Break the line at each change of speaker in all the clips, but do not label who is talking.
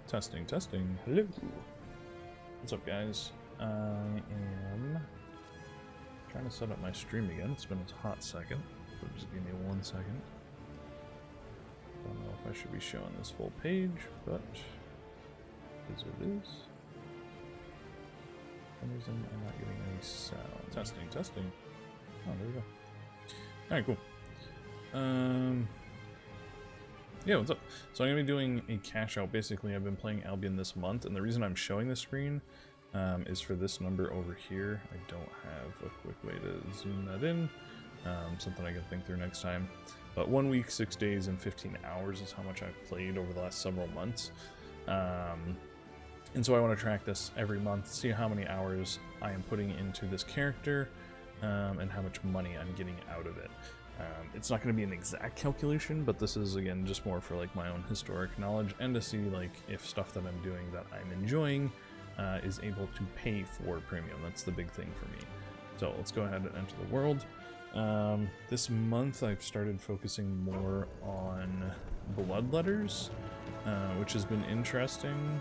Testing, testing. Hello. What's up, guys? I am trying to set up my stream again. It's been a hot second, so just give me 1 second. Don't know if I should be showing this full page, but it is what it is. For some reason, I'm not getting any sound. Testing, testing. Oh, there we go. Alright, cool. Yeah, what's up? So I'm going to be doing a cash out. Basically, I've been playing Albion this month, and the reason I'm showing the screen is for this number over here. I don't have a quick way to zoom that in. Something I can think through next time. But 1 week, 6 days, and 15 hours is how much I've played over the last several months. And so I want to track this every month, see how many hours I am putting into this character, and how much money I'm getting out of it. It's not going to be an exact calculation, but this is, again, just more for like my own historic knowledge and to see like if stuff that I'm doing that I'm enjoying is able to pay for premium. That's the big thing for me. So let's go ahead and enter the world. This month I've started focusing more on Bloodletters, which has been interesting.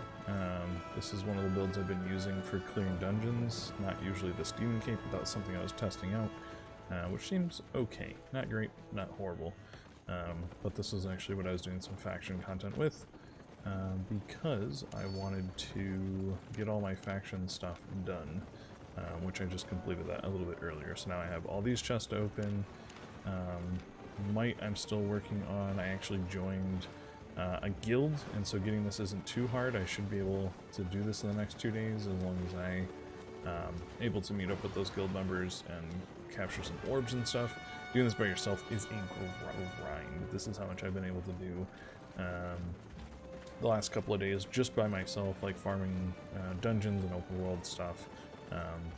This is one of the builds I've been using for clearing dungeons, not usually this demon cape, but that was something I was testing out. Which seems okay. Not great, not horrible. But this is actually what I was doing some faction content with, because I wanted to get all my faction stuff done, which I just completed that a little bit earlier. So now I have all these chests open. I'm still working on, I actually joined a guild, and so getting this isn't too hard. I should be able to do this in the next 2 days, as long as I able to meet up with those guild members and capture some orbs and stuff. Doing this by yourself is a grind. This is how much I've been able to do the last couple of days just by myself, like farming dungeons and open world stuff,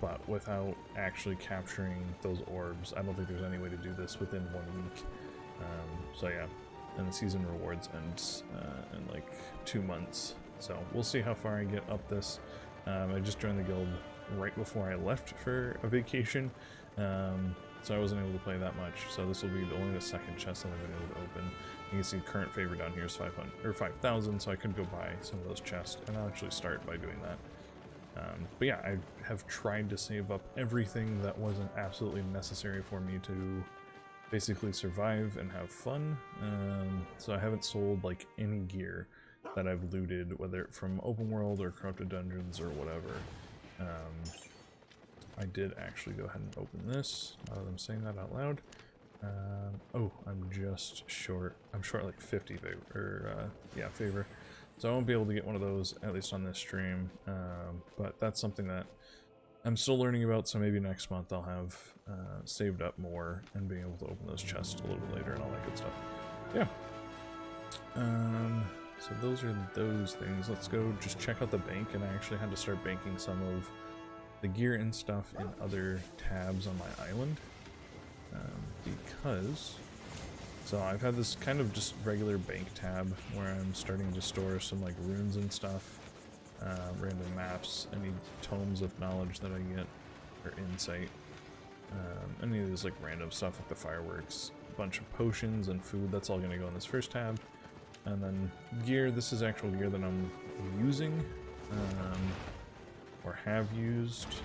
but without actually capturing those orbs. I don't think there's any way to do this within 1 week. So yeah, and the season rewards ends in like 2 months, so we'll see how far I get up this. I just joined the guild right before I left for a vacation, so I wasn't able to play that much. So this will be only the second chest that I've been able to open. You can see current favor down here is 500 or 5,000, so I could go buy some of those chests, and I'll actually start by doing that. But yeah, I have tried to save up everything that wasn't absolutely necessary for me to basically survive and have fun. So I haven't sold like any gear that I've looted, whether from open world or corrupted dungeons or whatever. I did actually go ahead and open this, now that I'm saying that out loud. Oh, I'm just short. I'm short like 50 favor, yeah, favor. So I won't be able to get one of those, at least on this stream. But that's something that I'm still learning about, so maybe next month I'll have saved up more and being able to open those chests a little bit later and all that good stuff. Yeah. So those are those things. Let's go just check out the bank, and I actually had to start banking some of the gear and stuff in other tabs on my island, because so I've had this kind of just regular bank tab where I'm starting to store some like runes and stuff, random maps, any tomes of knowledge that I get, or insight, any of this like random stuff like the fireworks, a bunch of potions and food. That's all going to go in this first tab. And then gear, this is actual gear that I'm using, or have used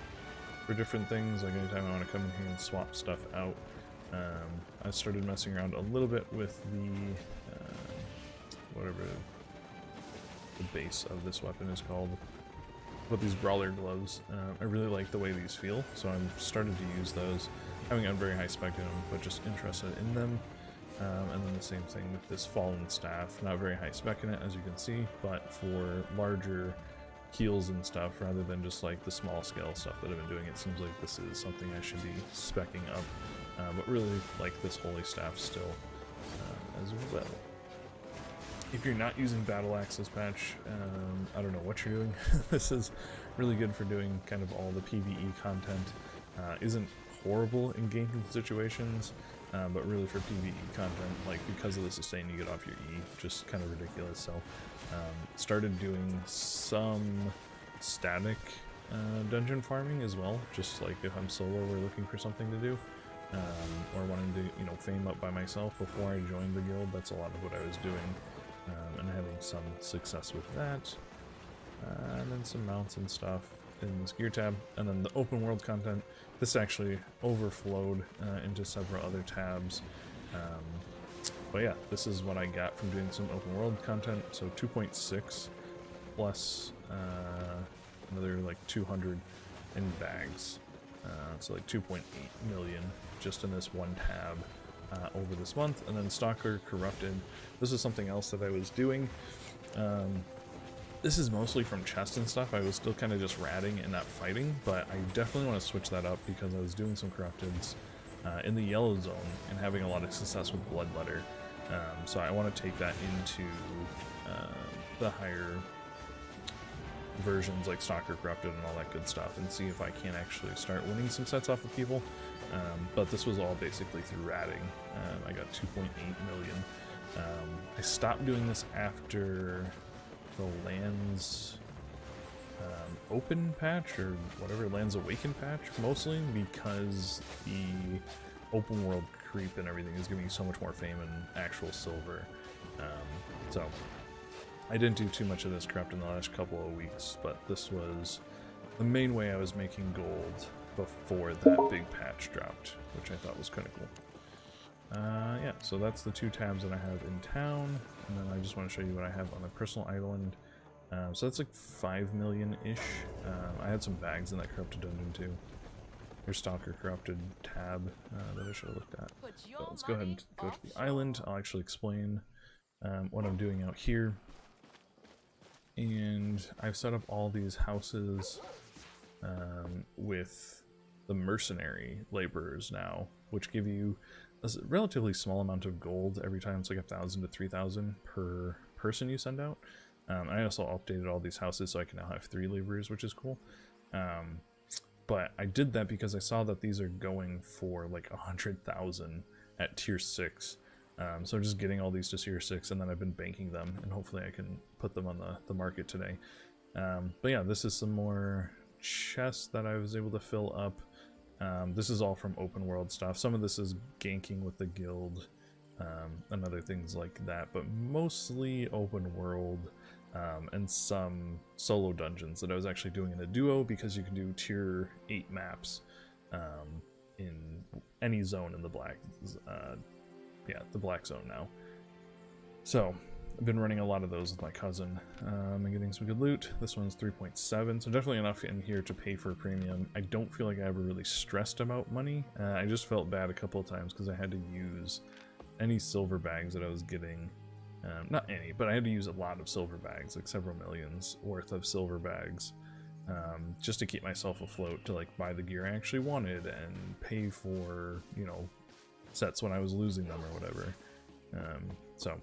for different things. Like anytime I want to come in here and swap stuff out. I started messing around a little bit with the, whatever the base of this weapon is called, with these brawler gloves. I really like the way these feel, so I'm started to use those. Haven't gotten very high spec in them, but just interested in them. And then the same thing with this fallen staff, not very high spec in it, as you can see, but for larger heals and stuff, rather than just like the small scale stuff that I've been doing, it seems like this is something I should be speccing up, but really like this holy staff still as well. If you're not using battle axe this patch, I don't know what you're doing. This is really good for doing kind of all the PvE content. Isn't horrible in ganking situations, but really for PvE content, like because of the sustain you get off your E, just kind of ridiculous. So started doing some static dungeon farming as well, just like if I'm solo or looking for something to do, or wanting to, you know, fame up by myself before I joined the guild. That's a lot of what I was doing, and having some success with that. And then some mounts and stuff in this gear tab. And then the open world content, this actually overflowed into several other tabs. But yeah, this is what I got from doing some open world content. So 2.6 plus another like 200 in bags. So like 2.8 million just in this one tab over this month. And then Stalker Corrupted. This is something else that I was doing. This is mostly from chest and stuff. I was still kind of just ratting and not fighting, but I definitely want to switch that up because I was doing some Corrupteds in the yellow zone and having a lot of success with Bloodletter. So I want to take that into the higher versions like Stalker Corrupted and all that good stuff and see if I can actually start winning some sets off of people. But this was all basically through ratting. I got 2.8 million. I stopped doing this after the Lands Open patch, or whatever, Lands Awaken patch, mostly because the open world creep and everything is giving you so much more fame in actual silver. So I didn't do too much of this corrupt in the last couple of weeks, but this was the main way I was making gold before that big patch dropped, which I thought was kind of cool. Yeah, so that's the two tabs that I have in town, and then I just want to show you what I have on the personal island. So that's like 5 million-ish. I had some bags in that corrupted dungeon too. Here's Stalker Corrupted tab that I should have looked at. But let's go ahead and go to the island. I'll actually explain what I'm doing out here. And I've set up all these houses with the mercenary laborers now, which give you a relatively small amount of gold every time. It's like 1,000 to 3,000 per person you send out. I also updated all these houses so I can now have 3 laborers, which is cool. But I did that because I saw that these are going for like 100,000 at tier 6. So I'm just getting all these to tier 6, and then I've been banking them, and hopefully I can put them on the market today. But yeah, this is some more chests that I was able to fill up. This is all from open world stuff. Some of this is ganking with the guild and other things like that, but mostly open world and some solo dungeons that I was actually doing in a duo, because you can do tier 8 maps in any zone in the black, the black zone now. So I've been running a lot of those with my cousin and getting some good loot. This one's 3.7, so definitely enough in here to pay for a premium. I don't feel like I ever really stressed about money. I just felt bad a couple of times because I had to use any silver bags that I was getting. Not any, but I had to use a lot of silver bags, like several millions worth of silver bags, just to keep myself afloat, to like buy the gear I actually wanted and pay for, you know, sets when I was losing them or whatever. So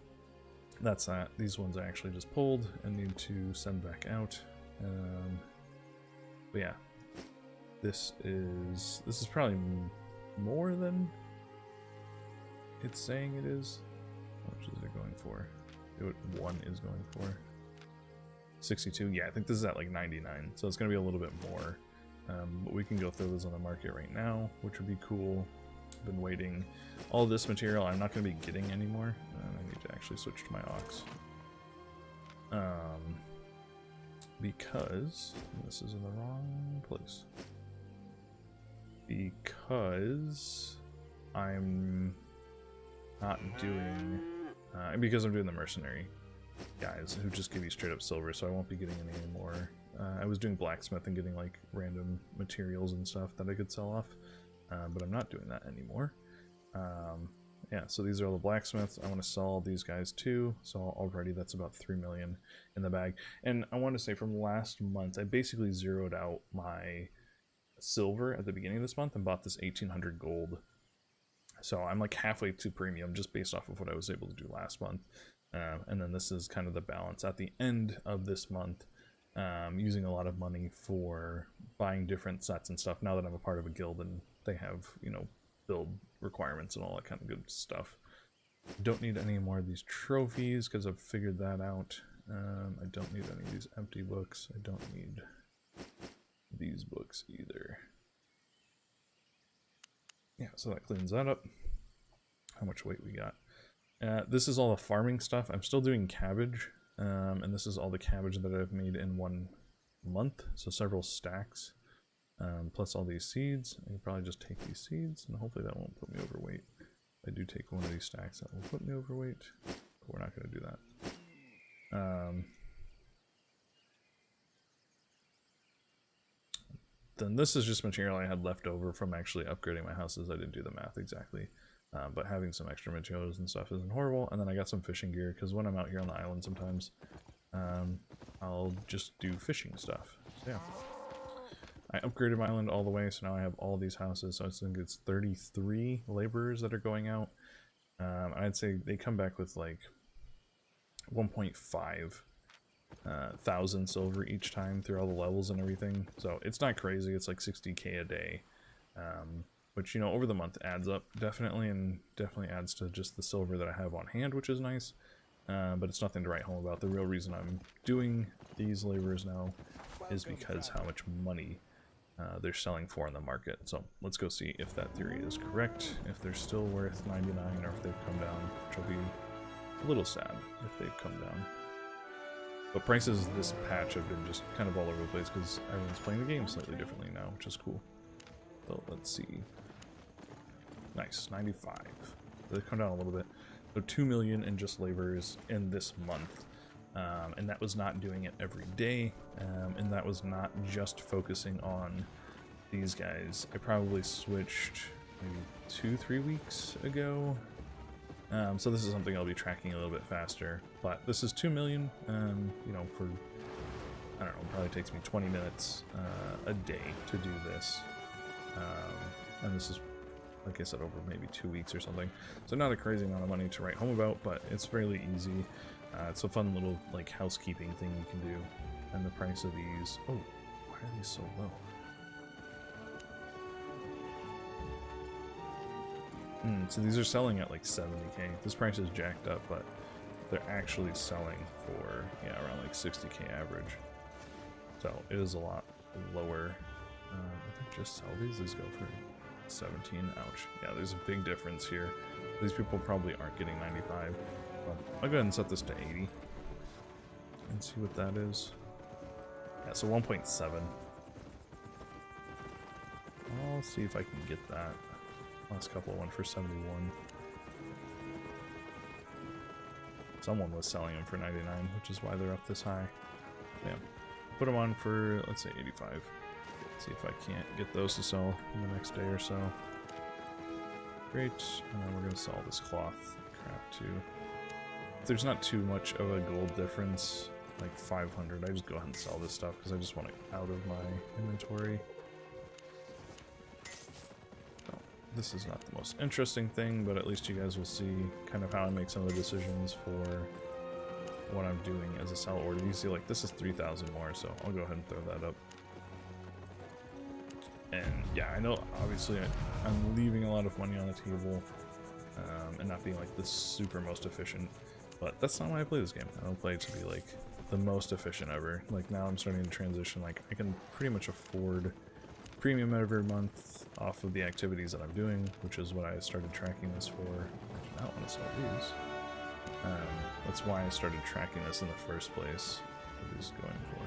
that's that. These ones I actually just pulled and need to send back out. But yeah, this is probably more than it's saying it is. How much is it going for? One is going for 62. Yeah, I think this is at like 99, so it's gonna be a little bit more. But we can go throw those on the market right now, which would be cool. I've been waiting. All this material I'm not going to be getting anymore. I need to actually switch to my ox. Because this is in the wrong place. Because I'm not doing... because I'm doing the mercenary guys who just give you straight up silver, so I won't be getting any anymore. I was doing blacksmith and getting like random materials and stuff that I could sell off. But I'm not doing that anymore. Yeah, so these are all the blacksmiths. I want to sell all these guys too. So already that's about 3 million in the bag. And I want to say from last month, I basically zeroed out my silver at the beginning of this month and bought this 1,800 gold. So I'm like halfway to premium just based off of what I was able to do last month. And then this is kind of the balance at the end of this month. Using a lot of money for buying different sets and stuff now that I'm a part of a guild and they have, you know, build requirements and all that kind of good stuff. Don't need any more of these trophies because I've figured that out. I don't need any of these empty books. I don't need these books either. Yeah, so that cleans that up. How much weight we got? This is all the farming stuff. I'm still doing cabbage And this is all the cabbage that I've made in 1 month, so several stacks, plus all these seeds. I can probably just take these seeds, and hopefully that won't put me overweight. If I do take one of these stacks, that will put me overweight, but we're not going to do that. Then this is just material I had left over from actually upgrading my houses. I didn't do the math exactly, but having some extra materials and stuff isn't horrible. And then I got some fishing gear, because when I'm out here on the island sometimes, I'll just do fishing stuff. So yeah, I upgraded my island all the way, so now I have all these houses. So I think it's 33 laborers that are going out. I'd say they come back with like 1.5 thousand silver each time through all the levels and everything. So it's not crazy. It's like 60k a day, which, you know, over the month adds up definitely, and definitely adds to just the silver that I have on hand, which is nice. But it's nothing to write home about. The real reason I'm doing these laborers now is because how much money they're selling for in the market. So let's go see if that theory is correct, if they're still worth 99 or if they've come down, which will be a little sad if they've come down. But prices this patch have been just kind of all over the place because everyone's playing the game slightly differently now, which is cool. So let's see. Nice, 95. They come down a little bit. So 2 million in just laborers in this month. And that was not doing it every day. And that was not just focusing on these guys. I probably switched maybe 2-3 weeks ago. So this is something I'll be tracking a little bit faster, but this is 2 million, you know, for, I don't know, it probably takes me 20 minutes a day to do this, and this is, like I said, over maybe 2 weeks or something, so not a crazy amount of money to write home about, but it's fairly easy. It's a fun little, like, housekeeping thing you can do, and the price of these, oh, why are these so low? So these are selling at like 70k. This price is jacked up, but they're actually selling for, yeah, around like 60k average. So it is a lot lower. I think just sell these go for 17. Ouch. Yeah, there's a big difference here. These people probably aren't getting 95. But I'll go ahead and set this to 80 and see what that is. Yeah, so 1.7. I'll see if I can get that. Last couple went for 71. Someone was selling them for 99, which is why they're up this high. Yeah, put them on for, let's say, 85. See if I can't get those to sell in the next day or so. Great, and then we're gonna sell this cloth crap too. If there's not too much of a gold difference, like 500, I just go ahead and sell this stuff because I just want it out of my inventory. This is not the most interesting thing, but at least you guys will see kind of how I make some of the decisions for what I'm doing as a sell order. You see, like, this is 3,000 more, so I'll go ahead and throw that up. And yeah, I know obviously I'm leaving a lot of money on the table and not being like the super most efficient, but that's not why I play this game. I don't play it to be like the most efficient ever. Like, now I'm starting to transition, like I can pretty much afford premium every month off of the activities that I'm doing, which is what I started tracking this for. I do not want to sell these. That's why I started tracking this in the first place. What is going for?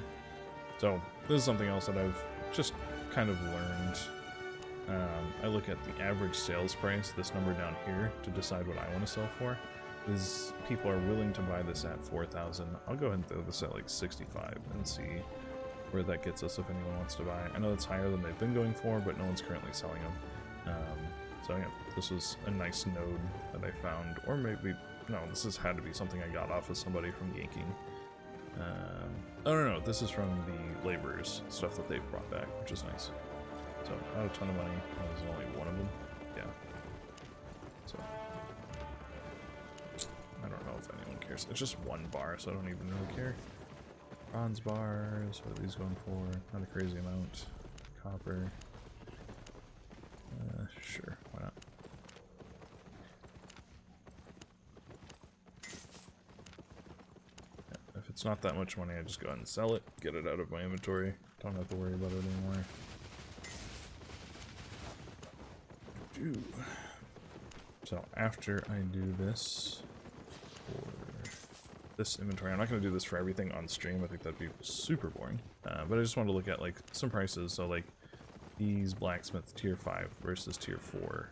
So this is something else that I've just kind of learned. I look at the average sales price, this number down here, to decide what I want to sell for. Is people are willing to buy this at 4,000. I'll go ahead and throw this at like 65 and see where that gets us if anyone wants to buy. I know it's higher than they've been going for, but no one's currently selling them. So yeah, this was a nice node that I found, or maybe, no, this has had to be something I got off of somebody from yanking. Oh no, this is from the laborers, stuff that they've brought back, which is nice. So not a ton of money, there's only one of them, yeah. So, I don't know if anyone cares. It's just one bar, so I don't even really care. Bronze bars, what are these going for? Not a crazy amount. Copper. Sure, why not? Yeah, if it's not that much money, I just go ahead and sell it, get it out of my inventory. Don't have to worry about it anymore. So after I do this for this inventory. I'm not going to do this for everything on stream. I think that'd be super boring. But I just wanted to look at like some prices. So like these blacksmith tier 5 versus tier 4.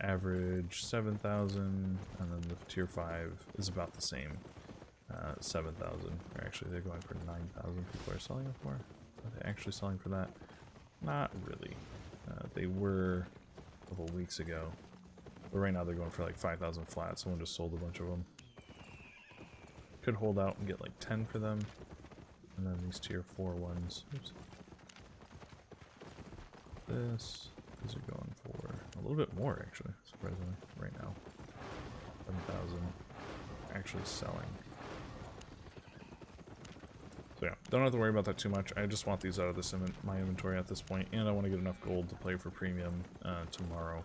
Average 7,000, and then the tier 5 is about the same. 7,000. Or actually they're going for 9,000. People are selling it for. Are they actually selling for that? Not really. They were a couple weeks ago. But right now they're going for like 5,000 flat. Someone just sold a bunch of them. Could hold out and get like 10 for them. And then these tier 4 ones. Oops. These are going for a little bit more actually, surprisingly, right now. 7,000 actually selling. So yeah, don't have to worry about that too much. I just want these out of this my inventory at this point, and I want to get enough gold to play for premium tomorrow.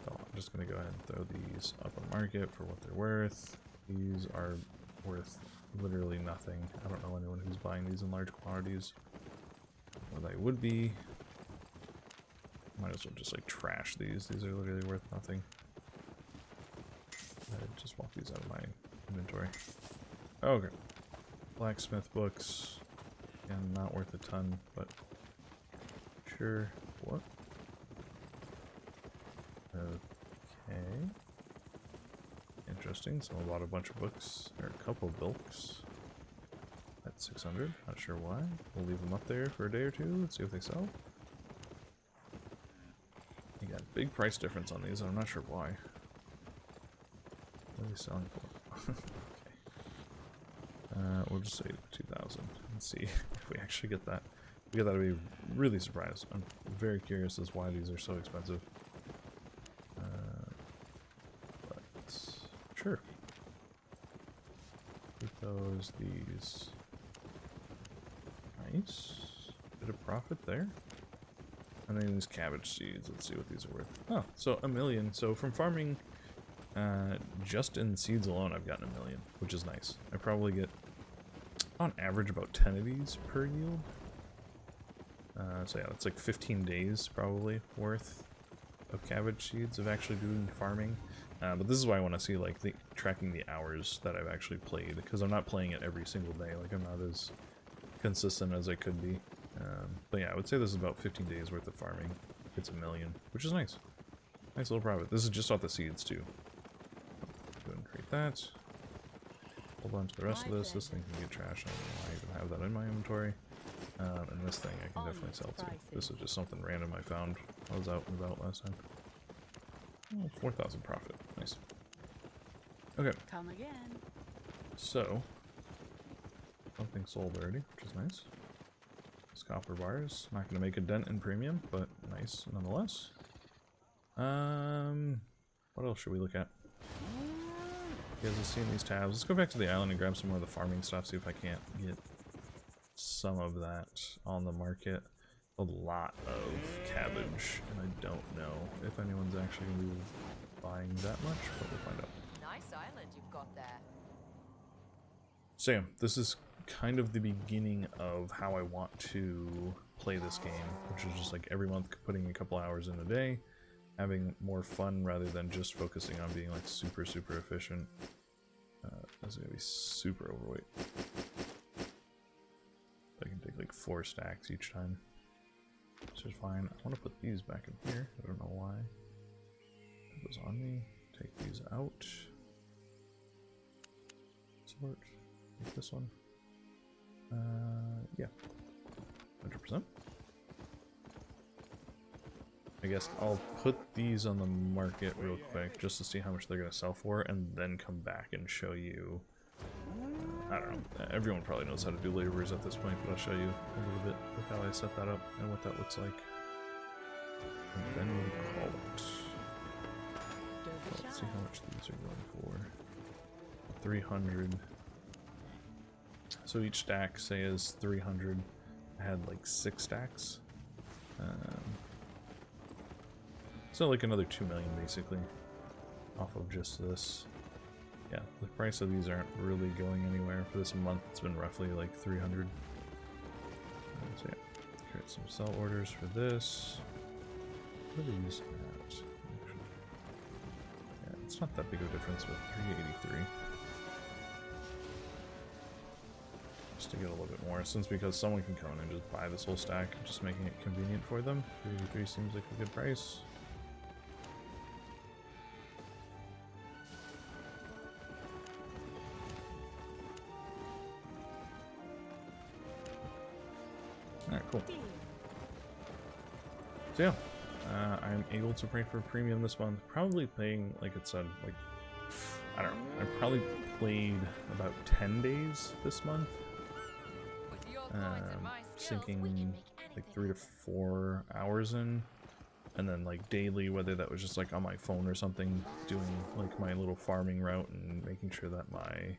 So I'm just going to go ahead and throw these up on market for what they're worth. These are worth literally nothing. I don't know anyone who's buying these in large quantities. Well, they would be. Might as well just like trash these. These are literally worth nothing. I just want these out of my inventory. Okay. Blacksmith books. Again, not worth a ton, but sure. What? Okay. Interesting. So I bought a bunch of books, or a couple of books at 600. Not sure why. We'll leave them up there for a day or two. Let's see if they sell. You got a big price difference on these. I'm not sure why. What are they selling for? Okay. We'll just say 2,000 and see if we actually get that. If we get that, I'd be really surprised. I'm very curious as why these are so expensive. But sure. Keep those, these. Nice. Bit of profit there. And then these cabbage seeds. Let's see what these are worth. Oh, so 1 million. So from farming, just in seeds alone, I've gotten 1 million, which is nice. I probably get, on average, about 10 of these per yield. So yeah, that's like 15 days probably worth of cabbage seeds of actually doing farming. But this is why I want to see like tracking the hours that I've actually played, because I'm not playing it every single day. Like I'm not as consistent as I could be. But yeah, I would say this is about 15 days worth of farming. It's 1 million, which is nice. Nice little profit. This is just off the seeds too. Go ahead and create that. Hold on to the rest of this. This thing can get trashed. I don't know why I even have that in my inventory. And this thing I can definitely sell too. This is just something random I found. I was out and about last time. Oh, 4,000 profit. Nice. Okay.
Come again.
So, something sold already, which is nice. This copper bars. Not going to make a dent in premium, but nice nonetheless. What else should we look at? You guys have seen these tabs. Let's go back to the island and grab some more of the farming stuff, see if I can't get some of that on the market. A lot of cabbage, and I don't know if anyone's actually going to be buying that much, but we'll find out.
Nice island you've got there.
So yeah, this is kind of the beginning of how I want to play this game, which is just like every month putting a couple hours in a day, having more fun rather than just focusing on being like super efficient. This is gonna be super overweight. I can take like 4 stacks each time, which is fine. I want to put these back in here. I don't know why. Put those on me. Take these out. Sort. Take this one. Yeah. 100%. I guess I'll put these on the market real quick just to see how much they're going to sell for, and then come back and show you. I don't know. Everyone probably knows how to do laborers at this point, but I'll show you a little bit with how I set that up and what that looks like. And then we'll call it. Let's see how much these are going for. 300. So each stack, say, is 300. I had like 6 stacks. So like another 2 million basically off of just this. Yeah, the price of these aren't really going anywhere. For this month, it's been roughly like 300. So yeah, create some sell orders for this. What are these at? Yeah, it's not that big of a difference, but 383. just to get a little bit more, since because someone can come in and just buy this whole stack, just making it convenient for them. 383 seems like a good price. Alright, cool. So yeah, I'm able to pray for premium this month. Probably playing, like it said, like, I don't know, I probably played about 10 days this month. Sinking like 3 to 4 hours in. And then like daily, whether that was just like on my phone or something, doing like my little farming route and making sure that my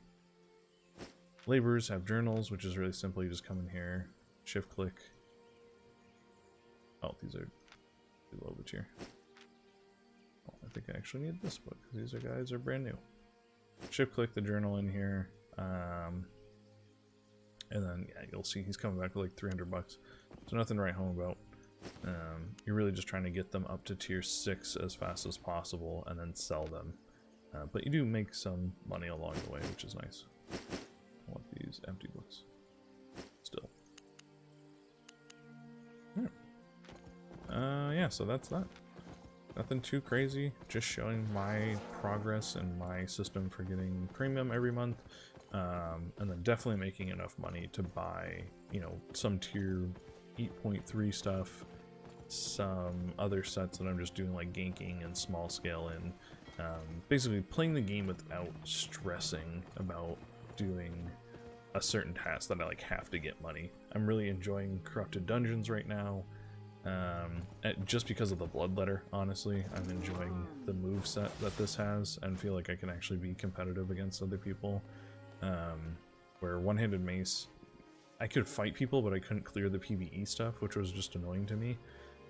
laborers have journals, which is really simple. You just come in here, shift click. Oh, these are below the tier. Oh, I think I actually need this book because these guys are brand new. Shift click the journal in here, and then yeah, you'll see he's coming back with like 300 bucks. So nothing to write home about. You're really just trying to get them up to tier 6 as fast as possible and then sell them. But you do make some money along the way, which is nice. I want these empty books still. Yeah, so that's that. Nothing too crazy, just showing my progress and my system for getting premium every month, and then definitely making enough money to buy, you know, some tier 8.3 stuff, some other sets that I'm just doing like ganking and small scale in, basically playing the game without stressing about doing a certain task that I like have to get money. I'm really enjoying Corrupted Dungeons right now. Just because of the Bloodletter, honestly, I'm enjoying the move set that this has and feel like I can actually be competitive against other people. Where one-handed mace, I could fight people, but I couldn't clear the PvE stuff, which was just annoying to me.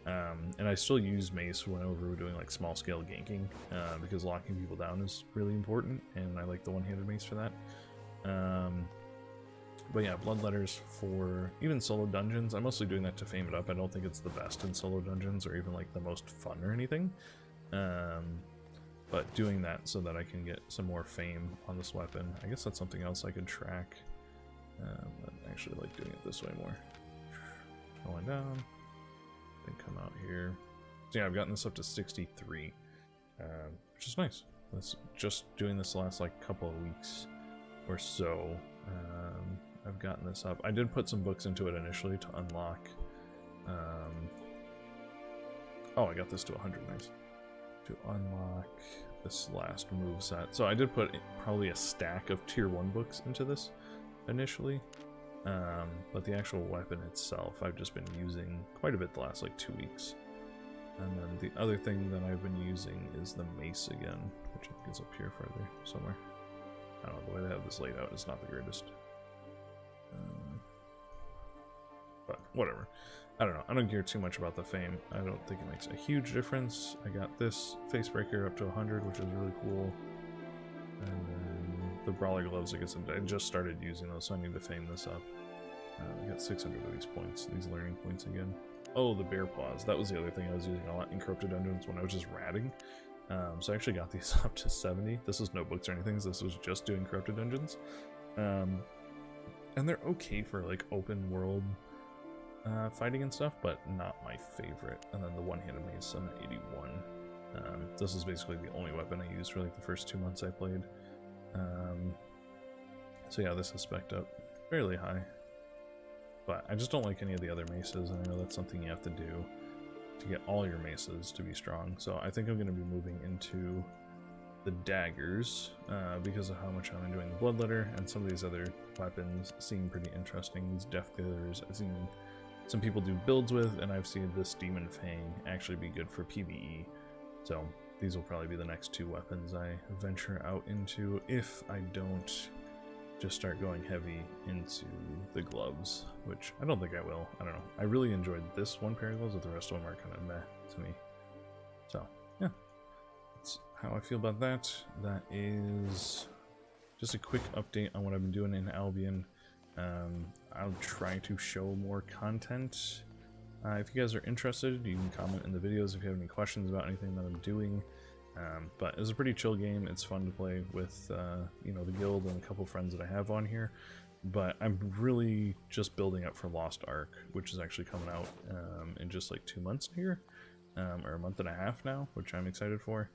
And I still use mace whenever we're doing like small-scale ganking, because locking people down is really important, and I like the one-handed mace for that. But yeah, Bloodletters for even solo dungeons. I'm mostly doing that to fame it up. I don't think it's the best in solo dungeons or even like the most fun or anything. But doing that so that I can get some more fame on this weapon. I guess that's something else I could track. I actually like doing it this way more. Going down. Then come out here. So yeah, I've gotten this up to 63. Which is nice. That's just doing this the last like couple of weeks or so. I've gotten this up. I did put some books into it initially to unlock. Oh, I got this to 100, nice. To unlock this last move set. So I did put probably a stack of tier 1 books into this initially. But the actual weapon itself, I've just been using quite a bit the last like 2 weeks. And then the other thing that I've been using is the mace again, which I think is up here further somewhere. I don't know, the way they have this laid out is not the greatest. But whatever. I don't know. I don't care too much about the fame. I don't think it makes a huge difference. I got this facebreaker up to 100, which is really cool. And then the brawler gloves, I guess I just started using those, so I need to fame this up. I got 600 of these points, these learning points again. Oh, the bear paws. That was the other thing I was using a lot in Corrupted Dungeons when I was just ratting. So I actually got these up to 70. This was no books or anything, this was just doing Corrupted Dungeons. And they're okay for like open world fighting and stuff, but not my favorite. And then the one-handed mace, I'm at 81. This is basically the only weapon I used for like the first 2 months I played. So yeah, this is spec'd up fairly high. But I just don't like any of the other maces, and I know that's something you have to do to get all your maces to be strong. So I think I'm going to be moving into the daggers because of how much I'm enjoying the Bloodletter, and some of these other weapons seem pretty interesting. These Death Killers I've seen some people do builds with, and I've seen this Demon Fang actually be good for PvE. So these will probably be the next 2 weapons I venture out into if I don't just start going heavy into the gloves, which I don't think I will. I don't know. I really enjoyed this one pair of gloves, but the rest of them are kind of meh to me. So yeah, that's how I feel about that. That is just a quick update on what I've been doing in Albion. I'll try to show more content. If you guys are interested, you can comment in the videos if you have any questions about anything that I'm doing. But it's a pretty chill game. It's fun to play with, you know, the guild and a couple friends that I have on here. But I'm really just building up for Lost Ark, which is actually coming out in just like 2 months here, or a month and a half now, which I'm excited for.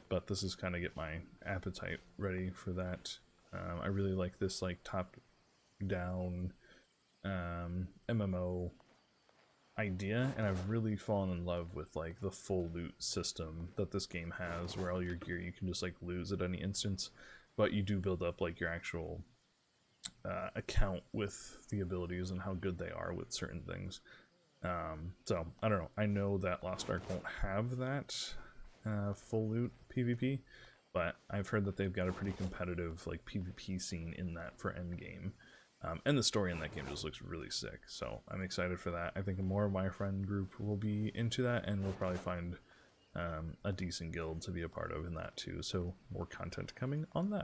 But this is kind of get my appetite ready for that. I really like this like top-down MMO idea, and I've really fallen in love with like the full loot system that this game has, where all your gear you can just like lose at any instance, but you do build up like your actual account with the abilities and how good they are with certain things. So I don't know. I know that Lost Ark won't have that full loot PvP, but I've heard that they've got a pretty competitive like PvP scene in that for endgame. And the story in that game just looks really sick, so I'm excited for that. I think more of my friend group will be into that, and we'll probably find a decent guild to be a part of in that too, so more content coming on that.